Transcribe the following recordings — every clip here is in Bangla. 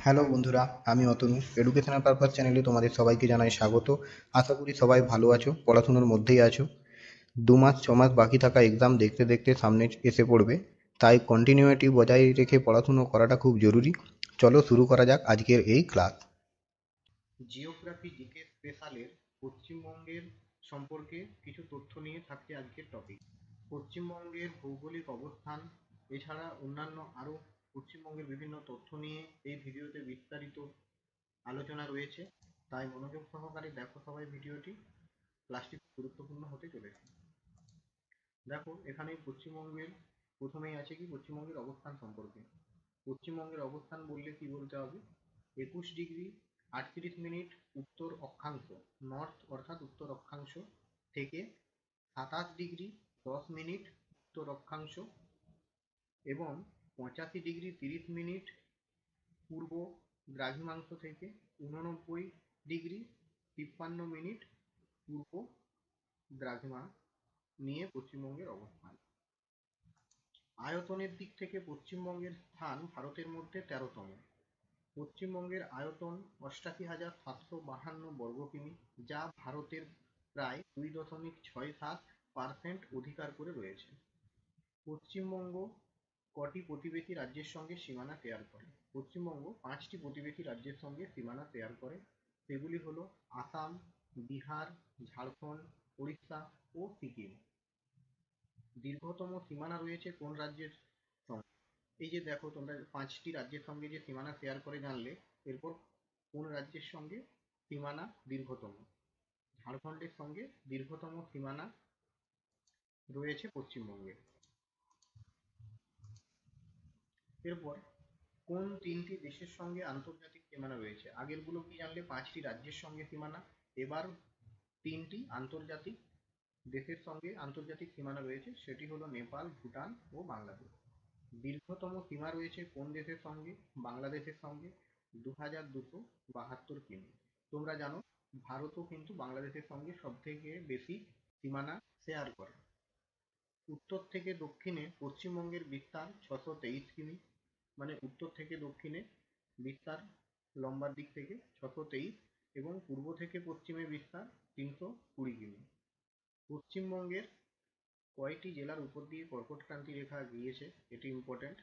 হ্যালো বন্ধুরা, আমি অতনু। এডুকেশনাল পারপাস চ্যানেলে তোমাদের সবাইকে জানাই স্বাগত। আশা করি সবাই ভালো আছো, পড়াশোনার মধ্যেই আছো। 2 মাস 6 মাস বাকি থাকা এক্সাম দেখতে দেখতে সামনে এসে পড়বে, তাই কন্টিনিউইটি বজায় রেখে পড়াশুনো করাটা খুব জরুরি। চলো শুরু করা যাক আজকের এই ক্লাস। জিওগ্রাফি জিকে স্পেশালের পশ্চিমবঙ্গের সম্পর্কে কিছু তথ্য নিয়ে থাকছে আজকের টপিক। পশ্চিমবঙ্গের ভৌগোলিক অবস্থান এছাড়া অন্যান্য আরও পশ্চিমবঙ্গের বিভিন্ন তথ্য নিয়ে এই ভিডিওতে বিস্তারিত আলোচনা রয়েছে, তাই মনোযোগ সহকারে দেখো সবাই ভিডিওটি। ক্লাসটি খুব গুরুত্বপূর্ণ হতে চলেছে। দেখো এখানে পশ্চিমবঙ্গের প্রথমেই আছে কি পশ্চিমবঙ্গের অবস্থান সম্পর্কে। পশ্চিমবঙ্গের অবস্থান বললে কি বলতে হবে? 21°38' উত্তর অক্ষাংশ, নর্থ অর্থাৎ উত্তর অক্ষাংশ থেকে 27°10' উত্তর অক্ষাংশ এবং 85°30' পূর্ব দ্রাঘিমাংশ থেকে 89°53' পূর্ব দ্রাঘিমা নিয়ে পশ্চিমবঙ্গের অবস্থান। আয়তনের দিক থেকে পশ্চিমবঙ্গের স্থান ভারতের মধ্যে 13তম। পশ্চিমবঙ্গের আয়তন 88,752 বর্গ কিমি, যা ভারতের প্রায় 2.67% অধিকার করে রয়েছে। পশ্চিমবঙ্গ কটি প্রতিবেশী রাজ্যের সঙ্গে সীমানা শেয়ার করে? পশ্চিমবঙ্গ 5টি প্রতিবেশী রাজ্যের সঙ্গে সীমানা শেয়ার করে। সেগুলি হলো আসাম, বিহার, ঝাড়খণ্ড, উড়িষ্যা ও সিকিম। দীর্ঘতম সীমানা রয়েছে কোন রাজ্যের সঙ্গে? এই যে দেখো তোমরা 5টি রাজ্যের সঙ্গে যে সীমানা শেয়ার করে জানলে, এরপর কোন রাজ্যের সঙ্গে সীমানা দীর্ঘতম? ঝাড়খণ্ডের সঙ্গে দীর্ঘতম সীমানা রয়েছে পশ্চিমবঙ্গের। এরপর কোন 3টি দেশের সঙ্গে আন্তর্জাতিক সীমানা রয়েছে? আগেরগুলো কি জানলে 5টি রাজ্যের সঙ্গে সীমানা, এবার 3টি আন্তর্জাতিক দেশের সঙ্গে আন্তর্জাতিক সীমানা রয়েছে, সেটি হলো নেপাল, ভুটান ও বাংলাদেশ। দীর্ঘতম সীমা রয়েছে কোন দেশের সঙ্গে? বাংলাদেশের সঙ্গে, 2272 কিমি। তোমরা জানো ভারতও কিন্তু বাংলাদেশের সঙ্গে সব থেকে বেশি সীমানা শেয়ার করে। উত্তর থেকে দক্ষিণে পশ্চিমবঙ্গের বিস্তার 623 কিমি, মানে উত্তর থেকে দক্ষিণে বিস্তার লম্বার দিক থেকে 623, এবং পূর্ব থেকে পশ্চিমে বিস্তার 320 কিমি। পশ্চিমবঙ্গের কয়টি জেলার উপর দিয়ে কর্কটক্রান্তি রেখা গিয়েছে? এটি ইম্পর্টেন্ট।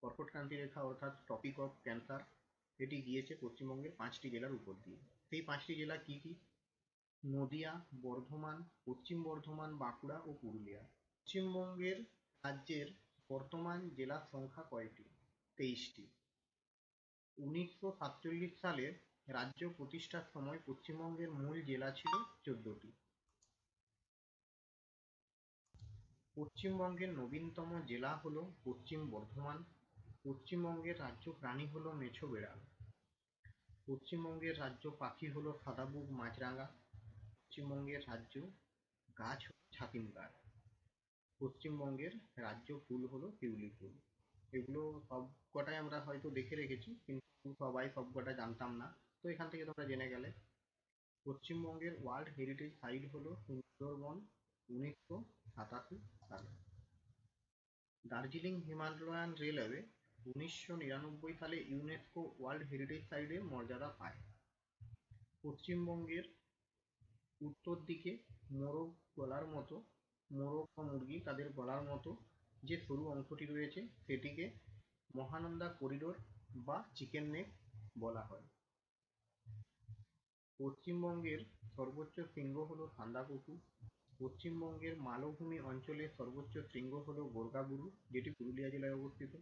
কর্কটক্রান্তি রেখা অর্থাৎ টপিক অফ ক্যান্সার, এটি গিয়েছে পশ্চিমবঙ্গের 5টি জেলার উপর দিয়ে। সেই 5টি জেলা কি কি? নদিয়া, বর্ধমান, পশ্চিম বর্ধমান, বাঁকুড়া ও পুরুলিয়া। পশ্চিমবঙ্গের রাজ্যের বর্তমান জেলার সংখ্যা কয়টি? 23টি। 1947 সালে রাজ্য প্রতিষ্ঠার সময় পশ্চিমবঙ্গের মূল জেলা ছিল 14টি। পশ্চিমবঙ্গের নবীনতম জেলা হলো পশ্চিম বর্ধমান। পশ্চিমবঙ্গের রাজ্য প্রাণী হলো মেছো বেড়াল। পশ্চিমবঙ্গের রাজ্য পাখি হলো সাদাবুক মাছরাঙা। পশ্চিমবঙ্গের রাজ্য গাছ হলো ছাতিম গাছ। পশ্চিমবঙ্গের রাজ্য ফুল হলো শিউলি ফুল। এগুলো সব কটাই আমরা হয়তো দেখে রেখেছি, কিন্তু সবাই সব কটা জানতাম না, তো এখান থেকে তোমরা জেনে গেলে। পশ্চিমবঙ্গের ওয়ার্ল্ড হেরিটেজ সাইট হলো সুন্দরবন, 1987 সালে। দার্জিলিং হিমালয়ান রেলওয়ে 1999 সালে ইউনেস্কো ওয়ার্ল্ড হেরিটেজ সাইটের মর্যাদা পায়। পশ্চিমবঙ্গের উত্তর দিকে মোরগ গলার মতো, মোরগ বা মুরগি তাদের গলার মতো যে সরু অংশটি রয়েছে সেটিকে মহানন্দা করিডোর বা চিকেন নেক বলা হয়। পশ্চিমবঙ্গের সর্বোচ্চ শৃঙ্গ হলো সান্দাকফু। পশ্চিমবঙ্গের মালভূমি অঞ্চলের সর্বোচ্চ শৃঙ্গ হলো গোর্গাবুরু, যেটি পুরুলিয়া জেলায় অবস্থিত।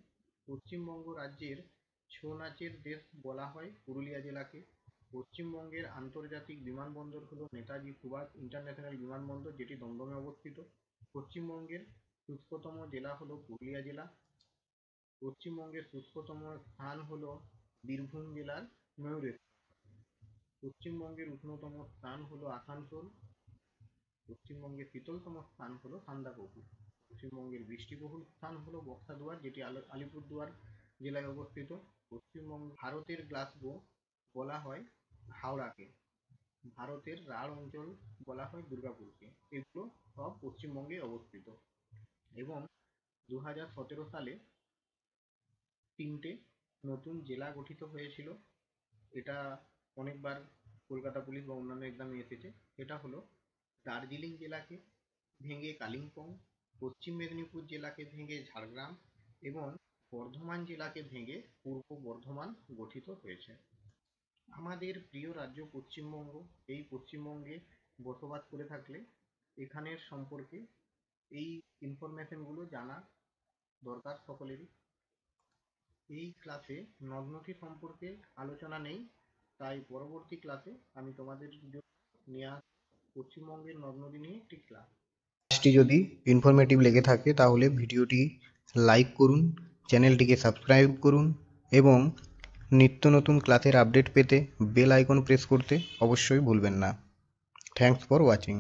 পশ্চিমবঙ্গ রাজ্যের ছৌ নাচের দেশ বলা হয় পুরুলিয়া জেলাকে। পশ্চিমবঙ্গের আন্তর্জাতিক বিমানবন্দর হলো নেতাজি সুভাষ ইন্টারন্যাশনাল বিমানবন্দর, যেটি দমদমে অবস্থিত। পশ্চিমবঙ্গের শুষ্কতম জেলা হলো পুরুলিয়া জেলা। পশ্চিমবঙ্গের শুষ্কতম স্থান হলো বীরভূম জেলার ময়ূরেশ্বর। পশ্চিমবঙ্গের উষ্ণতম স্থান হলো আসানসোল। পশ্চিমবঙ্গের শীতলতম স্থান হলো সান্দাকফু। পশ্চিমবঙ্গের বৃষ্টিবহুল স্থান হলো বক্সাদুয়ার, যেটি আলিপুরদুয়ার জেলায় অবস্থিত। পশ্চিমবঙ্গ ভারতের গ্লাসগো বলা হয় হাওড়াকে। ভারতের রাঢ় অঞ্চল বলা হয় দুর্গাপুরকে। এগুলো সব পশ্চিমবঙ্গে অবস্থিত। এবং 2017 সালে 3টে নতুন জেলা গঠিত হয়েছিল, এটা অনেকবার কলকাতা পুলিশ বা অন্যান্য এক্সামে এসেছে। এটা হলো দার্জিলিং জেলাকে ভেঙে কালিম্পং, পশ্চিম মেদিনীপুর জেলাকে ভেঙে ঝাড়গ্রাম এবং বর্ধমান জেলাকে ভেঙে পূর্ব বর্ধমান গঠিত হয়েছে। আমাদের প্রিয় রাজ্য পশ্চিমবঙ্গ, এই পশ্চিমবঙ্গে বসবাস করে থাকলে এখানের সম্পর্কে এই ইনফরমেশনগুলো জানা দরকার সকলেরই। এই ক্লাসে নদ নদী সম্পর্কে আলোচনা নেই, তাই পরবর্তী ক্লাসে আমি তোমাদের জন্য নিয়ে আসবো পশ্চিমবঙ্গের নদ নদী নিয়ে একটি ক্লাস। ক্লাসটি যদি ইনফরমেটিভ লেগে থাকে তাহলে ভিডিওটি লাইক করুন, চ্যানেলটিকে সাবস্ক্রাইব করুন এবং নিত্য নতুন ক্লাসের আপডেট পেতে বেল আইকন প্রেস করতে অবশ্যই ভুলবেন না। Thanks for watching.